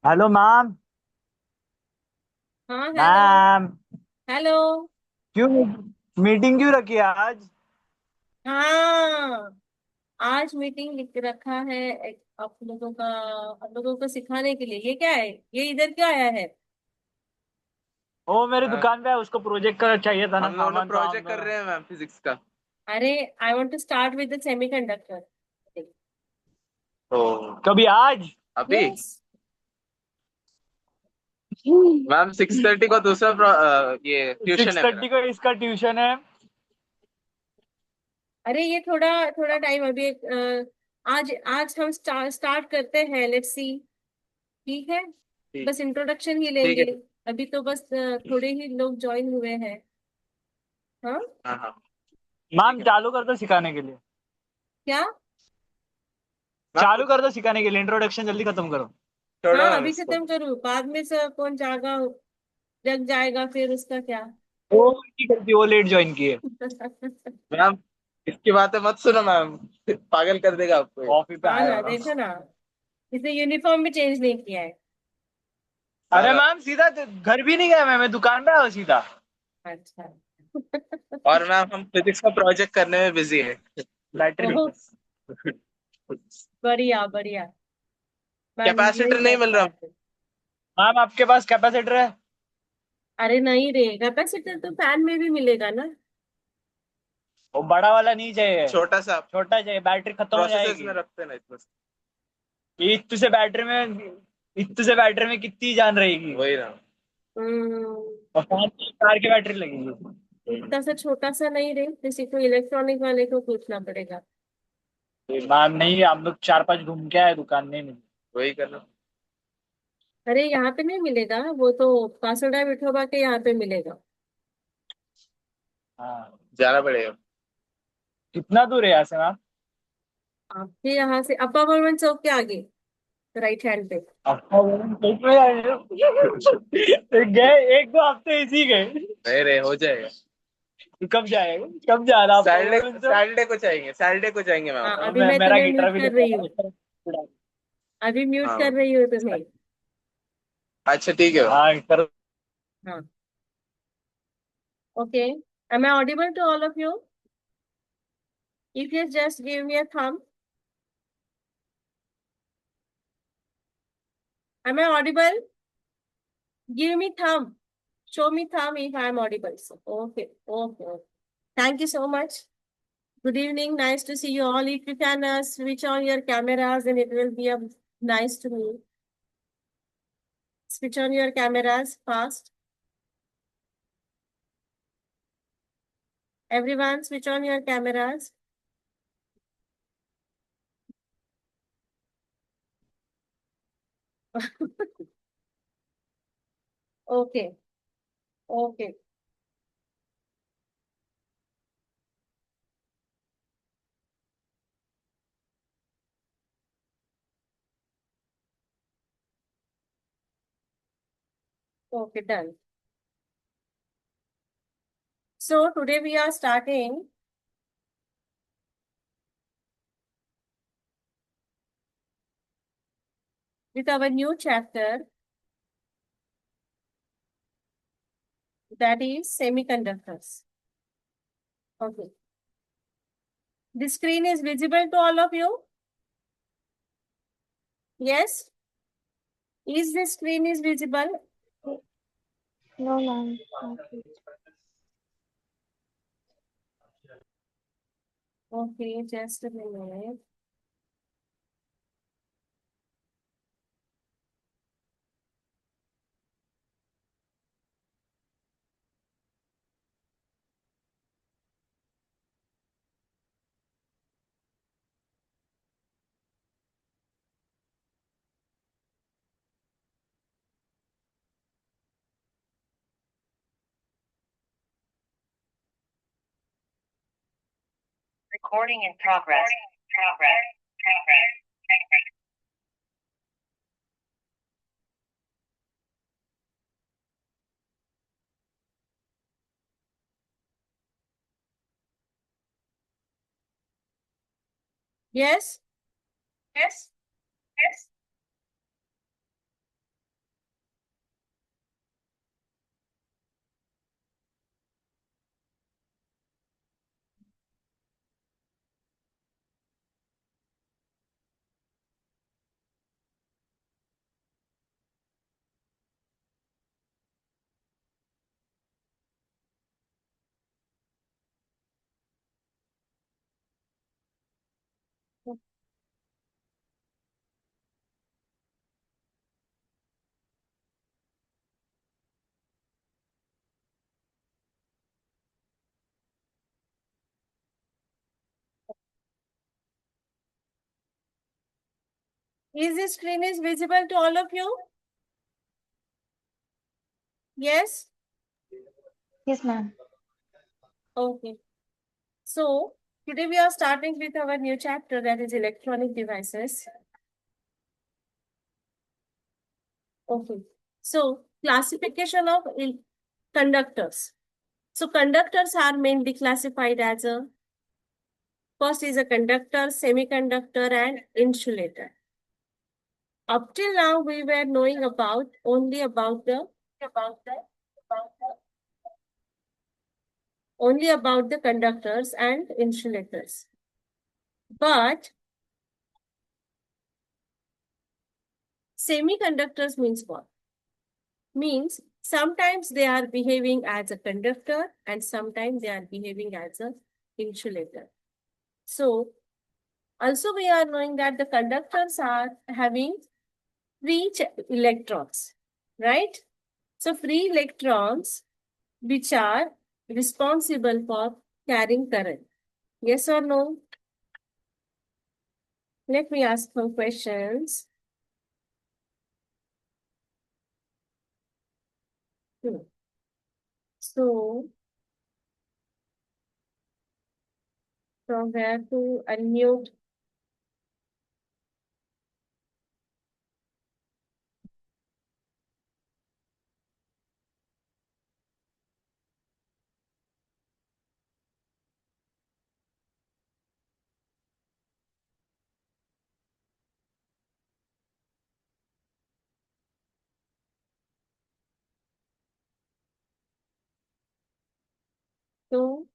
Hello ma'am. हाँ, hello. Ma'am, hello. क्यों meeting क्यों रखी है आज? हाँ, आज मीटिंग लिख के रखा है। आप लोगों को सिखाने के लिए। ये क्या है? ये इधर क्यों आया है? वो मेरी हाँ, दुकान पे है, उसको प्रोजेक्ट का चाहिए था ना हम दोनों सामान, तो हम प्रोजेक्ट कर दोनों। रहे हैं मैम फिजिक्स का। अरे, I want to start with the semiconductor. तो कभी आज? अभी यस। मैम 6:30 को दूसरा ये ट्यूशन सिक्स है मेरा। थर्टी को इसका ट्यूशन है। अरे, ये थोड़ा थोड़ा टाइम अभी आज आज हम स्टार्ट करते हैं। Let's see. ठीक है। ठीक। बस इंट्रोडक्शन ही ठीक लेंगे। है। अभी तो बस थोड़े ही लोग ज्वाइन हुए हैं। हाँ। हाँ हाँ। ठीक मैम है। चालू कर दो सिखाने के लिए। क्या? मैम चालू कर दो सिखाने के लिए, इंट्रोडक्शन जल्दी खत्म करो। छोड़ो हाँ, मैम अभी इसको। खत्म करूँ, बाद में से कौन जागा जग जाएगा फिर उसका क्या? वो नहीं करती, वो लेट ज्वाइन किए। मैम इसकी बातें मत सुनो मैम। पागल कर देगा आपको ये। कॉफी पे हाँ आया ना, होगा। देखो ना। इसने यूनिफॉर्म भी चेंज नहीं किया है। अरे हाँ, मैम सीधा घर भी नहीं गया, मैं दुकान पे आया सीधा। अच्छा। और मैम हम फिजिक्स का प्रोजेक्ट करने में बिजी है। बैटरी। ओह, बढ़िया बढ़िया। मैम यही कैपेसिटर नहीं मिल करता रहा। है फिर। मैम आपके पास कैपेसिटर है? अरे नहीं रे, कैपेसिटर तो फैन में भी मिलेगा ना। वो बड़ा वाला नहीं चाहिए, छोटा सा छोटा चाहिए, बैटरी खत्म हो प्रोसेसर्स में जाएगी। रखते हैं ना इसमें। इतने से बैटरी में कितनी जान रहेगी? वही ना। हम्म। और 5 कार की बैटरी लगेगी। इतना सा छोटा सा नहीं रे, किसी को इलेक्ट्रॉनिक वाले को पूछना पड़ेगा। मैम नहीं, हम लोग 4-5 घूम के आए, दुकान नहीं मिली। वही करना। अरे, यहाँ पे नहीं मिलेगा वो तो। कासोडा विठोबा के यहाँ पे मिलेगा। हाँ। जाना पड़ेगा। कितना दूर है यहाँ से मैम? आपके यहाँ से अप्पा बर्मन चौक के आगे, राइट हैंड पे। आपका वजन सच में गए, 1-2 हफ्ते इसी गए। नहीं रे, हो जाएगा। तो कब जाएगा, कब जा रहा आपका सैटरडे वजन सब? सैटरडे को चाहिए, सैटरडे को जाएंगे मैम हाँ, अपन। अभी मैं मेरा तुम्हें गिटार म्यूट भी कर लेके रही आ हूँ। रहा हूँ। अभी म्यूट हाँ कर रही हूँ तुम्हें। अच्छा ठीक है। हाँ कर। हाँ। Okay. Am I audible to all of you? If you just give me a thumb. Am I audible? Give me thumb. Show me thumb if I am audible. So, okay. Okay. Okay. Thank you so much. Good evening. Nice to see you all. If you can switch on your cameras, then it will be nice to me. Switch on your cameras fast. Everyone, switch on your cameras. Okay. Okay. Okay. Done. So today we are starting with our new chapter, that is semiconductors. Okay. The screen is visible to all of you? Yes? Is the screen is visible? No, ma'am. Okay. Okay, just a minute. Recording in progress. Yes? Yes? Yes? Is the screen is visible to all of you? Yes? Yes, ma'am. Okay. So today we are starting with our new chapter, that is electronic devices. Okay. So classification of conductors. So conductors are mainly classified as a first is a conductor, semiconductor, and insulator. Up till now, we were knowing only about the conductors and insulators. But semiconductors means what? Means sometimes they are behaving as a conductor and sometimes they are behaving as a insulator. So also we are knowing that the conductors are having free electrons, right? So free electrons which are responsible for carrying current. Yes or no? Let me ask some questions. So, from where to unmute? So,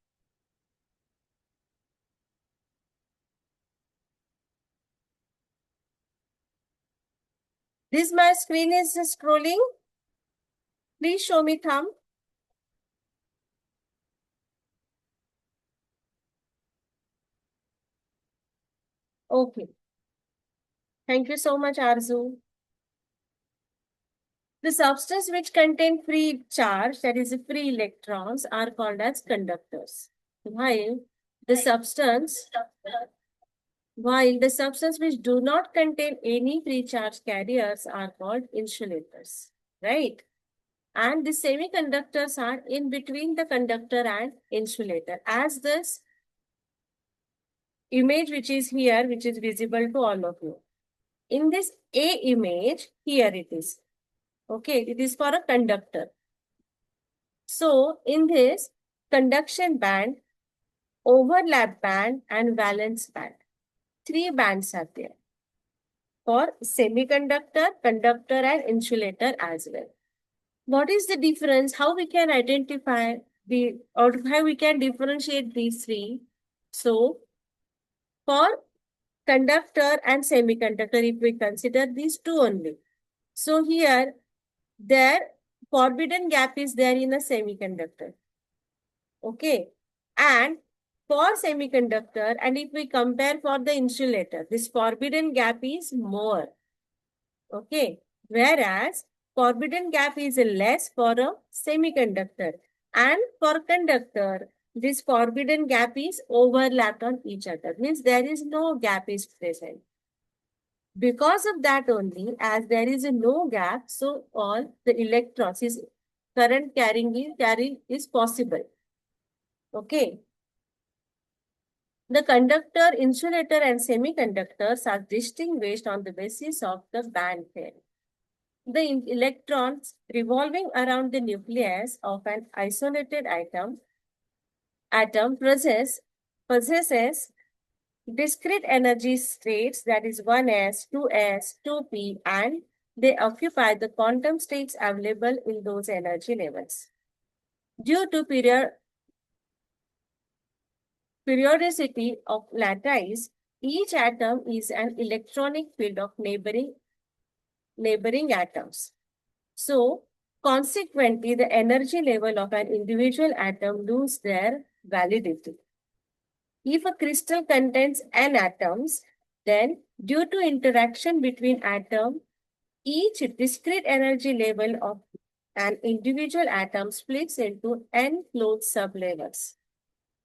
this my screen is scrolling. Please show me thumb. Okay. Thank you so much, Arzu. The substance which contain free charge, that is free electrons, are called as conductors. While the substance which do not contain any free charge carriers are called insulators, right? And the semiconductors are in between the conductor and insulator, as this image which is here, which is visible to all of you. In this A image, here it is. Okay, it is for a conductor. So in this conduction band, overlap band, and valence band, 3 bands are there for semiconductor, conductor, and insulator as well. What is the difference? How we can identify or how we can differentiate these three? So for conductor and semiconductor, if we consider these two only. So here, their forbidden gap is there in a semiconductor. Okay. And for semiconductor, and if we compare for the insulator, this forbidden gap is more. Okay. Whereas forbidden gap is less for a semiconductor. And for conductor, this forbidden gap is overlapped on each other. Means there is no gap is present. Because of that only, as there is no gap, so all the electrons is current carrying is possible. Okay. The conductor, insulator, and semiconductors are distinguished on the basis of the band pair. The electrons revolving around the nucleus of an isolated atom possesses discrete energy states, that is 1s, 2s, 2p, and they occupy the quantum states available in those energy levels. Due to periodicity of lattice, each atom is an electronic field of neighboring atoms. So, consequently, the energy level of an individual atom loses their validity. If a crystal contains n atoms, then due to interaction between atoms, each discrete energy level of an individual atom splits into n closed sublevels.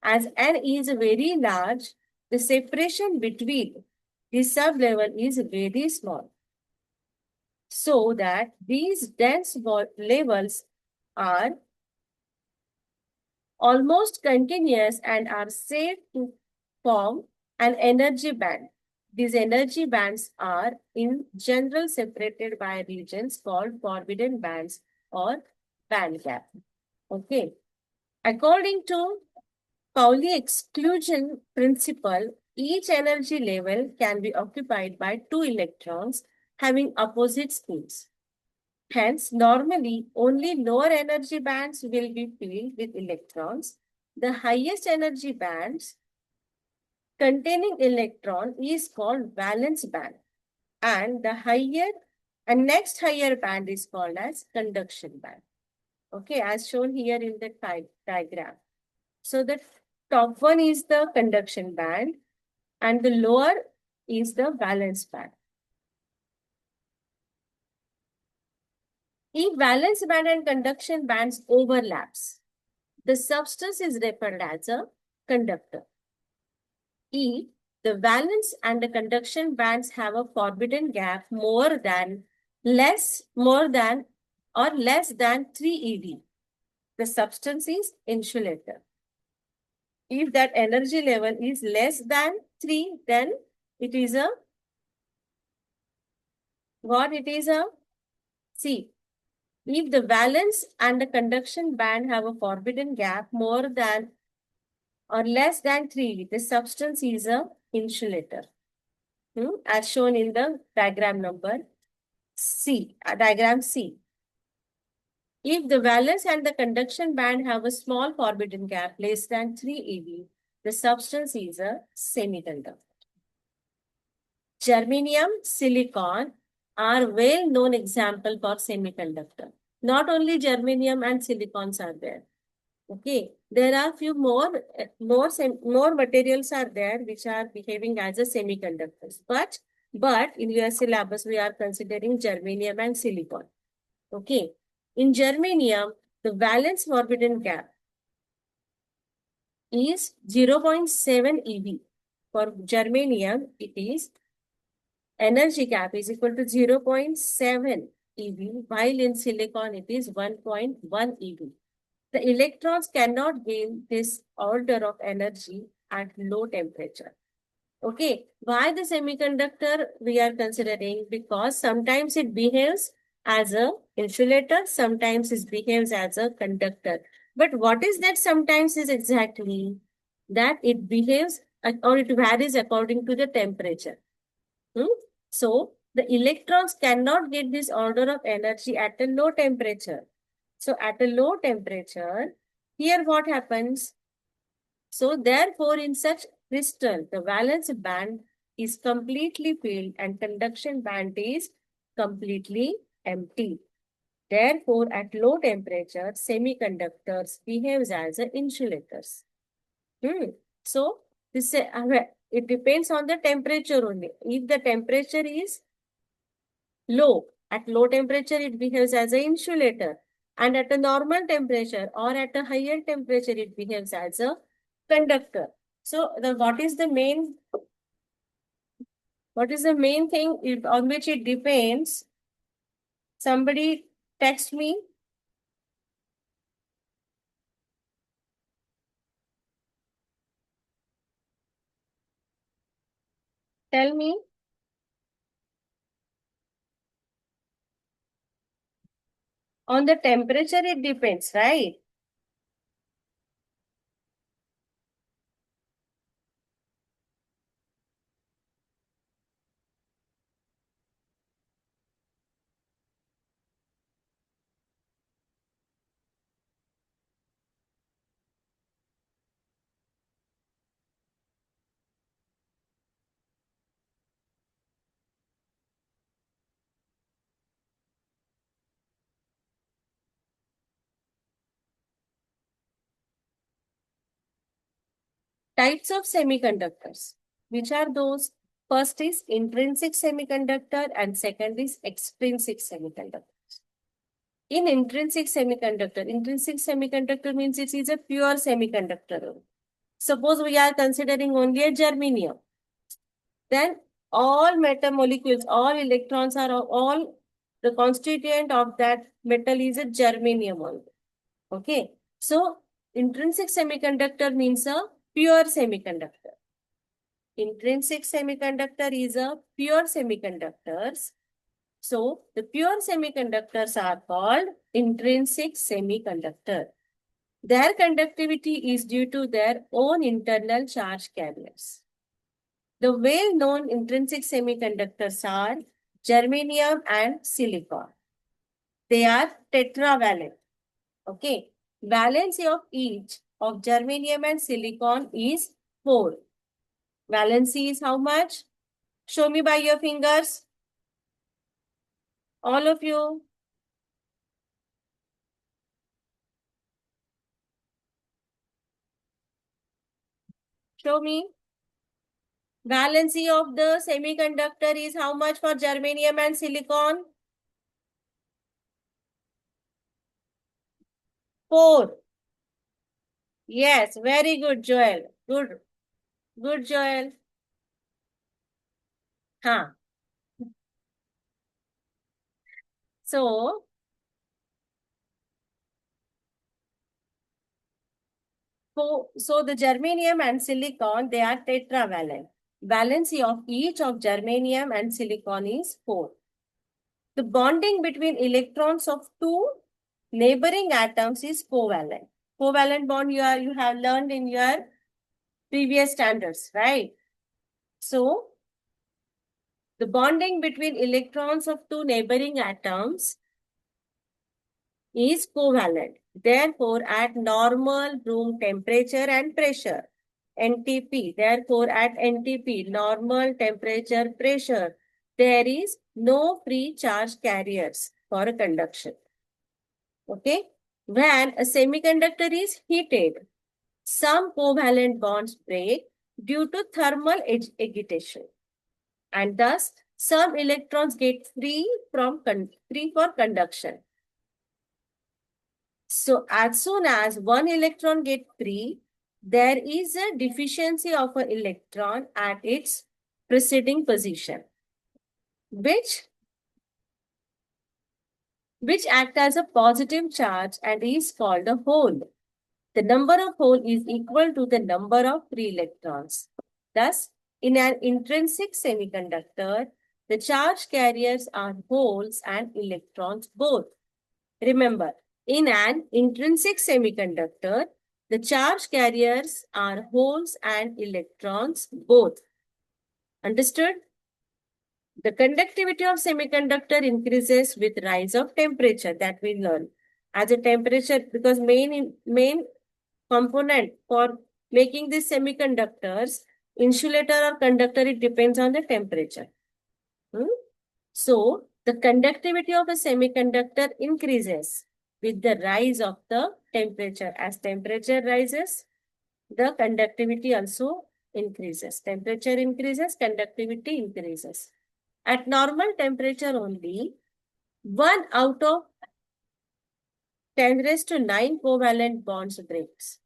As n is very large, the separation between the sublevel is very small. So that these dense levels are almost continuous and are said to form an energy band. These energy bands are in general separated by regions called forbidden bands or band gap. Okay. According to Pauli exclusion principle, each energy level can be occupied by two electrons having opposite spins. Hence, normally, only lower energy bands will be filled with electrons. The highest energy bands containing electron is called valence band. And the next higher band is called as conduction band. Okay, as shown here in the diagram. So the top one is the conduction band and the lower is the valence band. If valence band and conduction bands overlaps, the substance is referred as a conductor. If the valence and the conduction bands have a forbidden gap less than 3 eV, the substance is insulator. If that energy level is less than 3, then it is a see. If the valence and the conduction band have a forbidden gap more than or less than 3, the substance is a insulator. As shown in the diagram number C, diagram C. If the valence and the conduction band have a small forbidden gap less than 3 eV, the substance is a semiconductor. Germanium, silicon are well-known example for semiconductor. Not only germanium and silicons are there. Okay, there are few more materials are there which are behaving as a semiconductors. But in your syllabus we are considering germanium and silicon. Okay, in germanium the valence forbidden gap is 0.7 eV. For germanium it is energy gap is equal to 0.7 eV, while in silicon it is 1.1 eV. The electrons cannot gain this order of energy at low temperature. Okay, why the semiconductor we are considering? Because sometimes it behaves as a insulator, sometimes it behaves as a conductor. But what is that sometimes is exactly? That it behaves or it varies according to the temperature. So, the electrons cannot get this order of energy at a low temperature. So, at a low temperature, here what happens? So, therefore, in such crystal, the valence band is completely filled and conduction band is completely empty. Therefore, at low temperature, semiconductors behaves as insulators. So, this it depends on the temperature only. If the temperature is low, at low temperature, it behaves as an insulator. And at a normal temperature or at a higher temperature, it behaves as a conductor. So, what is the main thing on which it depends? Somebody text me. Tell me. On the temperature, it depends, right? Types of semiconductors. Which are those? First is intrinsic semiconductor and second is extrinsic semiconductors. In intrinsic semiconductor means it is a pure semiconductor. Suppose we are considering only a germanium. Then all metal molecules, all electrons are all the constituent of that metal is a germanium only. Okay. So intrinsic semiconductor means a pure semiconductor. Intrinsic semiconductor is a pure semiconductors. So the pure semiconductors are called intrinsic semiconductor. Their conductivity is due to their own internal charge carriers. The well-known intrinsic semiconductors are germanium and silicon. They are tetravalent. Okay. Valency of each of germanium and silicon is 4. Valency is how much? Show me by your fingers. All of you. Show me. Valency of the semiconductor is how much for germanium and silicon? 4. Yes, very good, Joel. Good. Good, Joel. Huh. So the germanium and silicon, they are tetravalent. Valency of each of germanium and silicon is 4. The bonding between electrons of two neighboring atoms is covalent. Covalent bond you have learned in your previous standards, right? So the bonding between electrons of two neighboring atoms is covalent. Therefore, at normal room temperature and pressure, NTP, therefore at NTP, normal temperature pressure, there is no free charge carriers for a conduction. Okay. When a semiconductor is heated, some covalent bonds break due to thermal agitation, and thus some electrons get free for conduction. So as soon as one electron gets free, there is a deficiency of an electron at its preceding position, which act as a positive charge and is called a hole. The number of hole is equal to the number of free electrons. Thus, in an intrinsic semiconductor, the charge carriers are holes and electrons both. Remember, in an intrinsic semiconductor, the charge carriers are holes and electrons both. Understood? The conductivity of semiconductor increases with rise of temperature, that we learn. As a temperature, because main component for making these semiconductors, insulator or conductor, it depends on the temperature. So the conductivity of a semiconductor increases with the rise of the temperature. As temperature rises, the conductivity also increases. Temperature increases, conductivity increases. At normal temperature only, 1 out of 10⁹ covalent bonds breaks.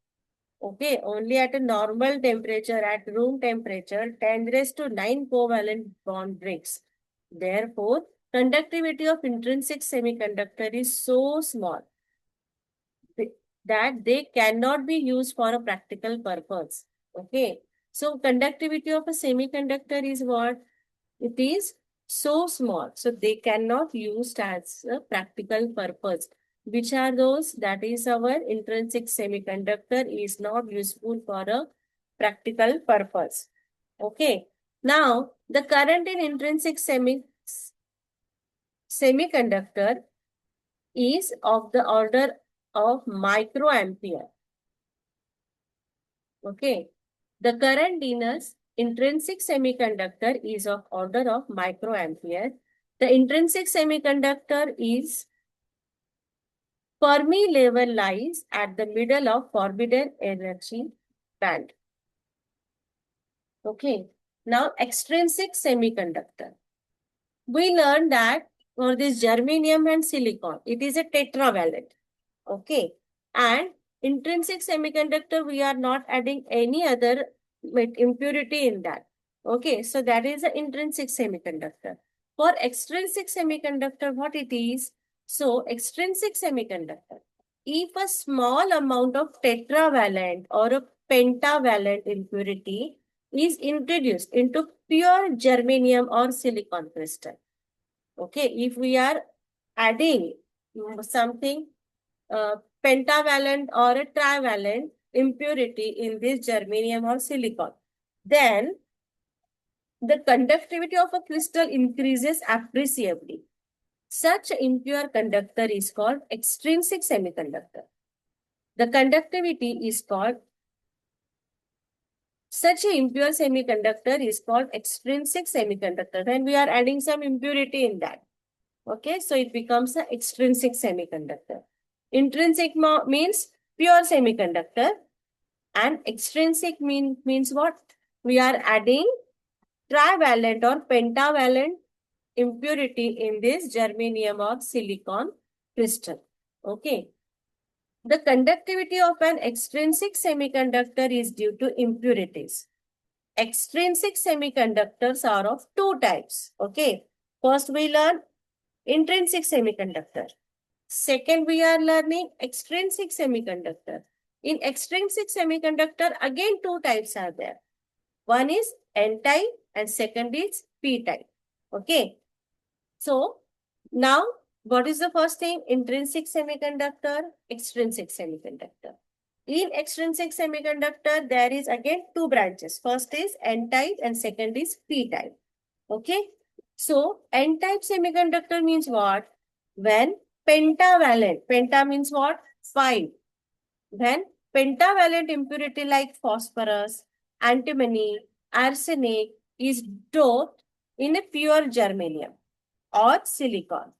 Okay, only at a normal temperature, at room temperature, 10⁹ covalent bond breaks. Therefore, conductivity of intrinsic semiconductor is so small that they cannot be used for a practical purpose. Okay, so conductivity of a semiconductor is what? It is so small, so they cannot be used as a practical purpose. Which are those? That is, our intrinsic semiconductor is not useful for a practical purpose. Okay. Now, the current in intrinsic semiconductor is of the order of microampere. Okay. The current in a intrinsic semiconductor is of order of microampere. The intrinsic semiconductor is Fermi level lies at the middle of forbidden energy band. Okay. Now, extrinsic semiconductor. We learned that for this germanium and silicon, it is a tetravalent. Okay. And intrinsic semiconductor, we are not adding any other impurity in that. Okay, so that is the intrinsic semiconductor. For extrinsic semiconductor, what it is? So extrinsic semiconductor, if a small amount of tetravalent or a pentavalent impurity is introduced into pure germanium or silicon crystal. Okay, if we are adding something pentavalent or a trivalent impurity in this germanium or silicon, then the conductivity of a crystal increases appreciably. Such impure conductor is called extrinsic semiconductor. The conductivity is called, such a impure semiconductor is called extrinsic semiconductor. When we are adding some impurity in that. Okay, so it becomes an extrinsic semiconductor. Intrinsic means pure semiconductor, and extrinsic means what? We are adding trivalent or pentavalent impurity in this germanium or silicon crystal. Okay. The conductivity of an extrinsic semiconductor is due to impurities. Extrinsic semiconductors are of two types. Okay. First we learn intrinsic semiconductor. Second we are learning extrinsic semiconductor. In extrinsic semiconductor, again two types are there. One is N-type and second is P-type. Okay. So now what is the first thing? Intrinsic semiconductor, extrinsic semiconductor. In extrinsic semiconductor, there is again two branches. First is N-type and second is P-type. Okay. So N-type semiconductor means what? When pentavalent, penta means what? 5. When pentavalent impurity like phosphorus, antimony, arsenic is doped in a pure germanium or silicon,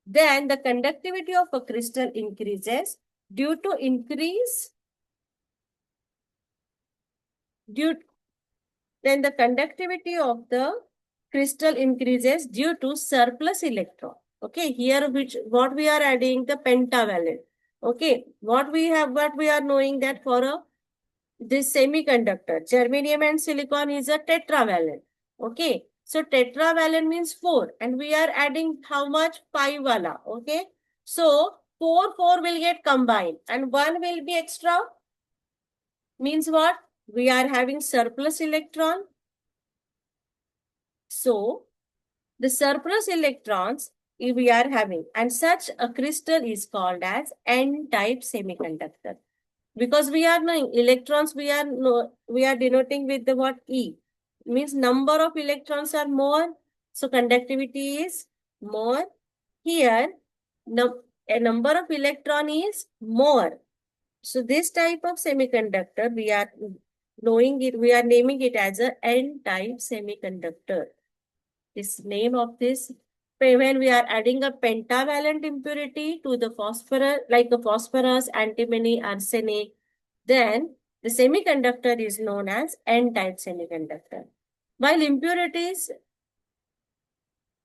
then the conductivity of a crystal increases due to then the conductivity of the crystal increases due to surplus electron. Okay, here what we are adding the pentavalent. Okay, what we are knowing that for this semiconductor, germanium and silicon is a tetravalent. Okay, so tetravalent means 4 and we are adding how much? 5 wala. Okay, so 4 will get combined and 1 will be extra. Means what? We are having surplus electron. So the surplus electrons we are having, and such a crystal is called as N-type semiconductor. Because we are knowing electrons, we are denoting with the what? E. Means number of electrons are more, so conductivity is more. Here, a number of electron is more. So this type of semiconductor, we are knowing it, we are naming it as a N-type semiconductor. This name of this, when we are adding a pentavalent impurity to the phosphorus, like a phosphorus, antimony, arsenic, then the semiconductor is known as N-type semiconductor. While impurities,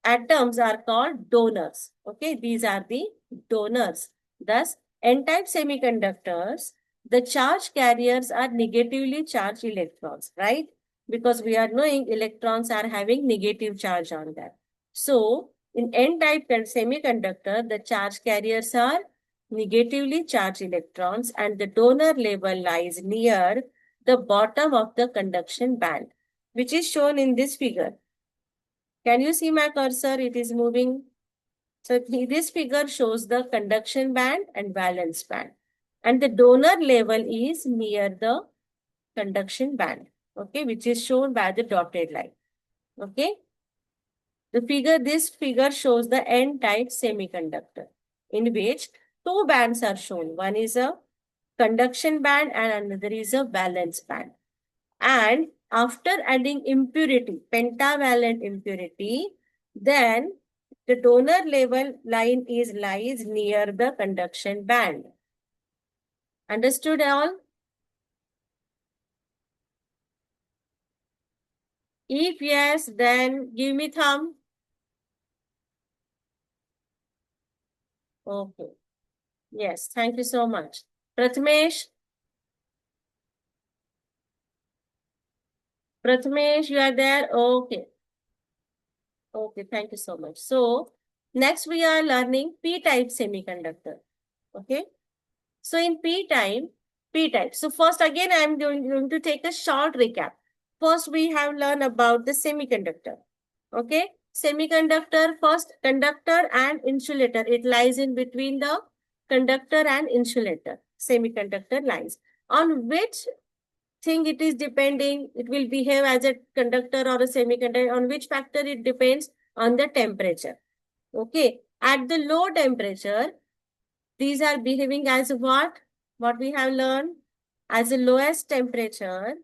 atoms are called donors. Okay, these are the donors. Thus, N-type semiconductors, the charge carriers are negatively charged electrons, right? Because we are knowing electrons are having negative charge on them. So, in N-type semiconductor, the charge carriers are negatively charged electrons and the donor label lies near the bottom of the conduction band, which is shown in this figure. Can you see my cursor? It is moving. So this figure shows the conduction band and valence band. And the donor level is near the conduction band, okay, which is shown by the dotted line. Okay. This figure shows the N-type semiconductor, in which two bands are shown. One is a conduction band and another is a valence band. And after adding impurity, pentavalent impurity, then the donor level line lies near the conduction band. Understood all? If yes, then give me thumb. Okay. Yes, thank you so much. Prathamesh? Prathamesh, you are there? Okay. Okay, thank you so much. So, next we are learning P-type semiconductor. Okay. So, in P-type. So, first again, I am going to take a short recap. First, we have learned about the semiconductor. Okay. Semiconductor, first conductor and insulator. It lies in between the conductor and insulator. Semiconductor lines. On which thing it is depending, it will behave as a conductor or a semiconductor. On which factor it depends? On the temperature. Okay. At the low temperature, these are behaving as what? What we have learned? As the lowest temperature,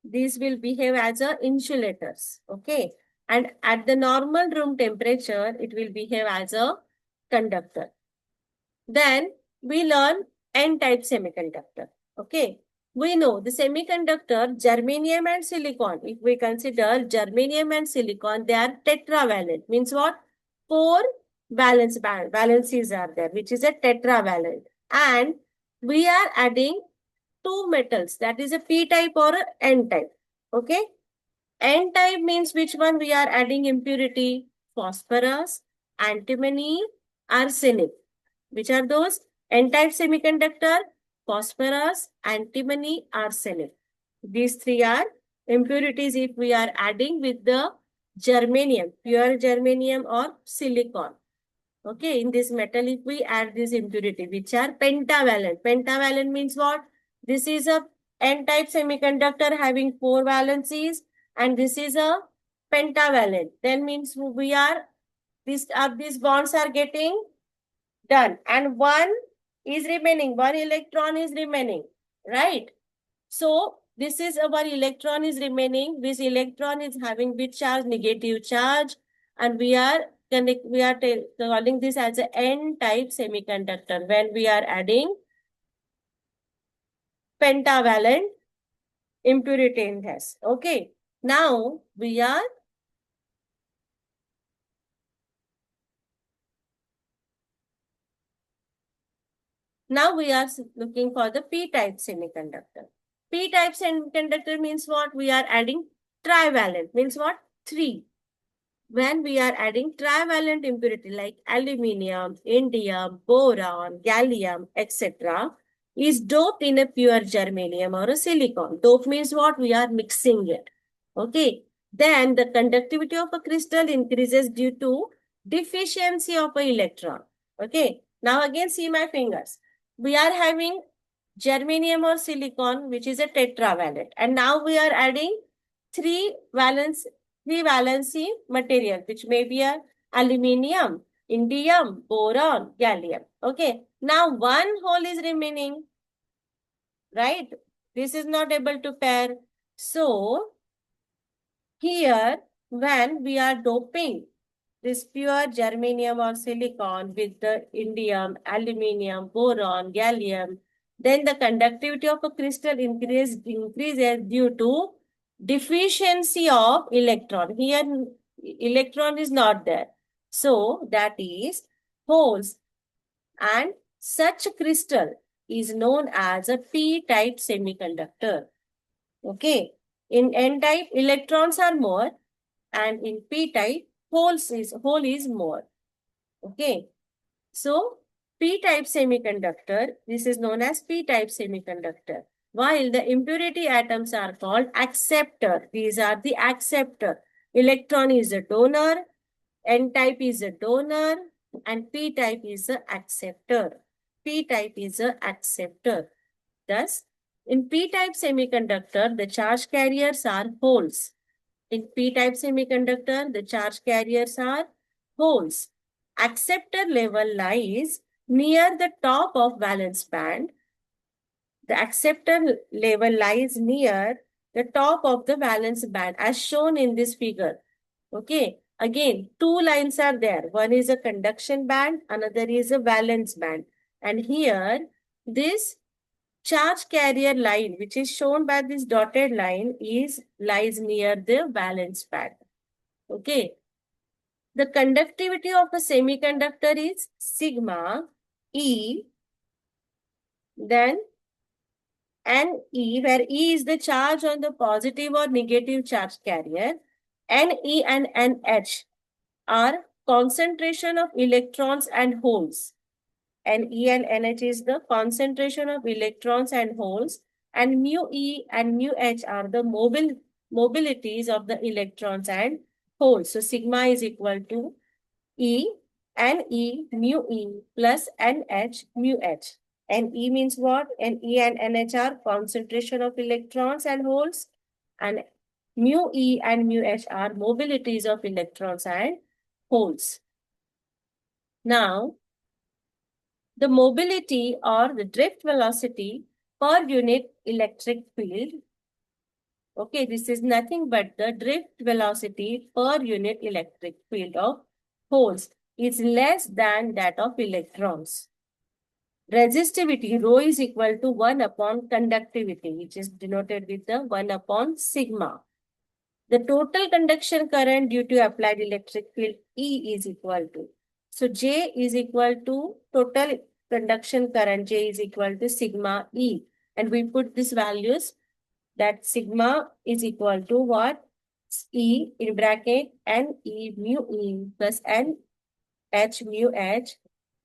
these will behave as a insulators. Okay. And at the normal room temperature, it will behave as a conductor. Then we learn N-type semiconductor. Okay. We know the semiconductor, germanium and silicon. If we consider germanium and silicon, they are tetravalent. Means what? 4 valencies are there, which is a tetravalent. And we are adding 2 metals. That is a P-type or a N-type. Okay. N-type means which one we are adding impurity? Phosphorus, antimony, arsenic. Which are those? N-type semiconductor, phosphorus, antimony, arsenic. These 3 are impurities if we are adding with the germanium, pure germanium or silicon. Okay, in this metal, if we add this impurity, which are pentavalent. Pentavalent means what? This is a N-type semiconductor having 4 valencies, and this is a pentavalent. Then means we are, these bonds are getting done, and one is remaining, 1 electron is remaining, right? So this is our electron is remaining. This electron is having which charge? Negative charge, and we are calling this as an N-type semiconductor when we are adding pentavalent impurity in this. Okay. Now we are looking for the P-type semiconductor. P-type semiconductor means what? We are adding trivalent. Means what? 3. When we are adding trivalent impurity like aluminium, indium, boron, gallium, etc., is doped in a pure germanium or a silicon. Dope means what? We are mixing it. Okay. Then the conductivity of a crystal increases due to deficiency of an electron. Okay. Now again see my fingers. We are having germanium or silicon, which is a tetravalent. And now we are adding 3 valency material, which may be a aluminium, indium, boron, gallium. Okay. Now 1 hole is remaining, right? This is not able to pair. So here, when we are doping this pure germanium or silicon with the indium, aluminium, boron, gallium, then the conductivity of a crystal increases due to deficiency of electron. Here, electron is not there. So, that is holes. And such crystal is known as a P-type semiconductor. Okay. In N-type, electrons are more, and in P-type, hole is more. Okay. So, P-type semiconductor, this is known as P-type semiconductor. While the impurity atoms are called acceptor. These are the acceptor. Electron is a donor, N-type is a donor, and P-type is a acceptor. P-type is a acceptor. Thus, in P-type semiconductor, the charge carriers are holes. In P-type semiconductor, the charge carriers are holes. Acceptor level lies near the top of valence band. The acceptor level lies near the top of the valence band as shown in this figure. Okay. Again, 2 lines are there. One is a conduction band, another is a valence band. And here, this charge carrier line, which is shown by this dotted line, lies near the valence band. Okay. The conductivity of a semiconductor is sigma E. Then Ne, where E is the charge on the positive or negative charge carrier, Ne and NH are concentration of electrons and holes. Ne and NH is the concentration of electrons and holes, and mu E and mu H are the mobilities of the electrons and holes. So sigma is equal to E Ne mu E plus NH mu H. Ne means what? Ne and NH are concentration of electrons and holes, and mu E and mu H are mobilities of electrons and holes. Now, the mobility or the drift velocity per unit electric field. Okay, this is nothing but the drift velocity per unit electric field of holes is less than that of electrons. Resistivity rho is equal to 1 upon conductivity, which is denoted with the 1 upon sigma. The total conduction current due to applied electric field E is equal to. So J is equal to total conduction current, J is equal to sigma E. And we put these values that sigma is equal to what? E in bracket Ne mu E plus NH mu H,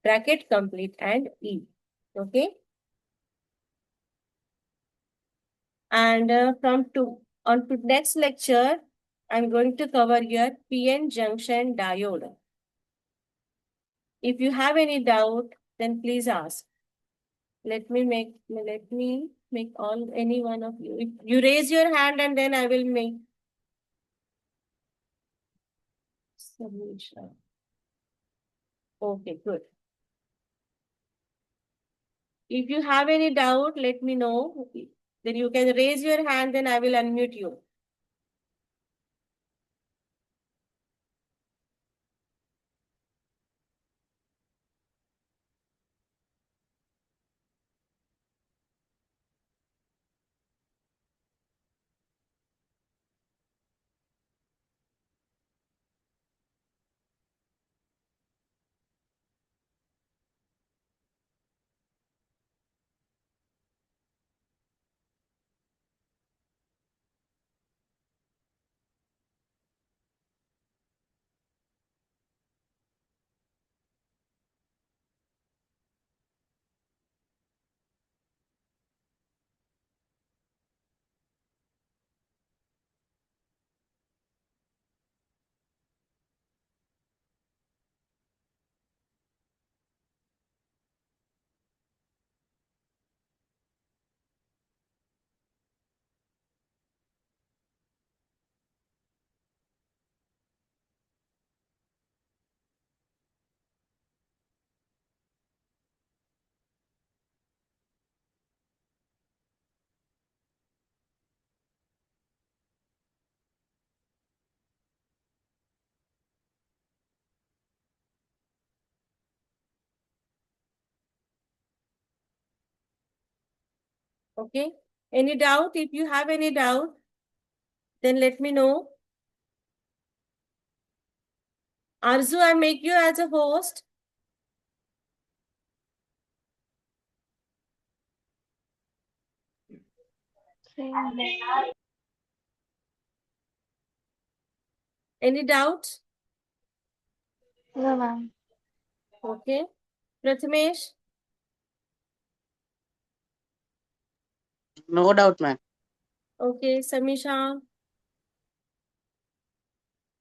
bracket complete, and E. Okay. And on to next lecture, I'm going to cover your PN junction diode. If you have any doubt, then please ask. Let me make all any one of you. If you raise your hand and then I will make submission. Okay, good. If you have any doubt, let me know. Then you can raise your hand, then I will unmute you. Okay. Any doubt? If you have any doubt, then let me know. Arzu, I make you as a host. Any doubt? No, ma'am. Okay. Prathamesh, No doubt, ma'am. okay. Samisha,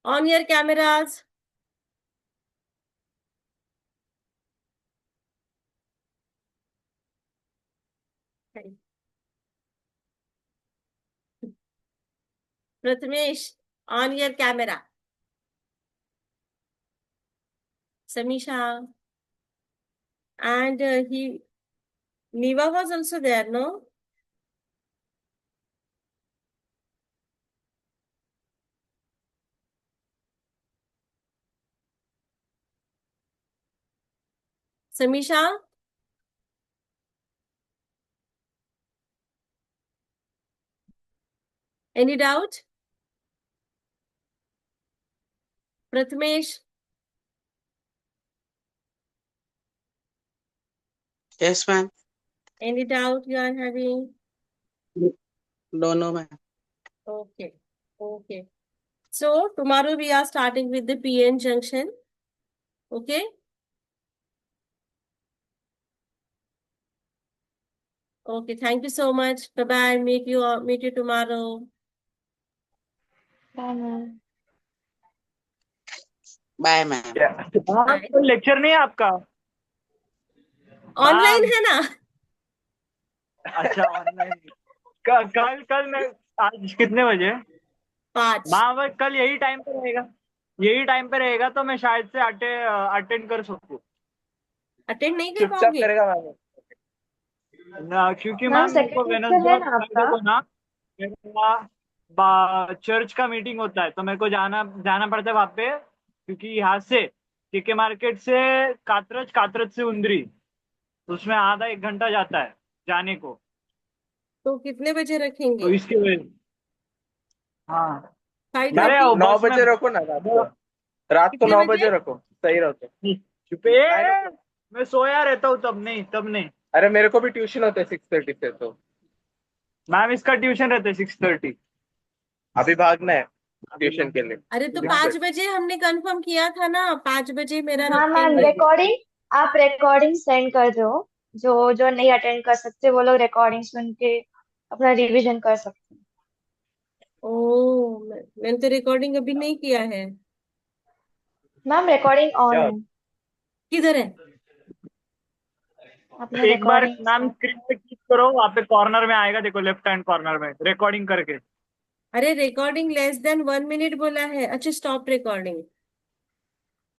on your cameras. Prathamesh, on your camera. Samisha. And Niva was also there, no? Samisha? Any doubt? Prathamesh? Yes, ma'am. Any doubt you are having? दोनों में। Okay. Okay. So tomorrow we are starting with the PN junction. Okay. Okay. Thank you so much. Bye bye. Meet you tomorrow. Bye, ma'am. Bye ma'am. Bye. तो lecture नहीं है आपका? Online ma'am, है ना? अच्छा online. कल कल मैं आज कितने बजे? 5. मैम अगर कल यही टाइम पे रहेगा, यही टाइम पे रहेगा तो मैं शायद से अटेंड कर सकूँ अटेंड नहीं कर चुपचाप पाओगे? करेगा मैम। ना, क्योंकि मैम मैम मेरे को सेकंड लेक्चर वेडनेसडे है और ना फ्राइडे आपका? को ना चर्च का मीटिंग होता है, तो मेरे को जाना जाना पड़ता है वहाँ पे, क्योंकि यहाँ से टीके मार्केट से कात्रज, कात्रज से उंदरी, तो उसमें आधा 1 घंटा जाता है जाने को, तो कितने बजे तो रखेंगे? इसकी वजह। हाँ, मैम 5:30? 9 बस में बजे रखो ना, रात को कितने 9 बजे? बजे रखो, सही रहता है। चुपे, 9 o'clock। मैं सोया रहता हूँ, तब नहीं। अरे मेरे को भी ट्यूशन होता है 6:30 से, तो मैम इसका ट्यूशन रहता है 6:30। अभी भागना है ट्यूशन के लिए। अरे तो 5 बजे हमने कंफर्म किया था ना, 5 बजे मेरा हाँ मैम, रखेंगे। आप रिकॉर्डिंग सेंड कर दो। जो जो नहीं अटेंड कर सकते वो लोग रिकॉर्डिंग सुन के अपना रिवीजन कर सकते हैं। मैंने तो रिकॉर्डिंग अभी नहीं किया है। मैम रिकॉर्डिंग ऑन क्या है। किधर है? आपने एक बार रिकॉर्डिंग मैम स्क्रीन पे क्लिक करो, वहाँ पे कॉर्नर में आएगा, देखो लेफ्ट हैंड कॉर्नर में रिकॉर्डिंग करके। अरे रिकॉर्डिंग लेस देन 1 मिनट बोला है। अच्छा, स्टॉप रिकॉर्डिंग।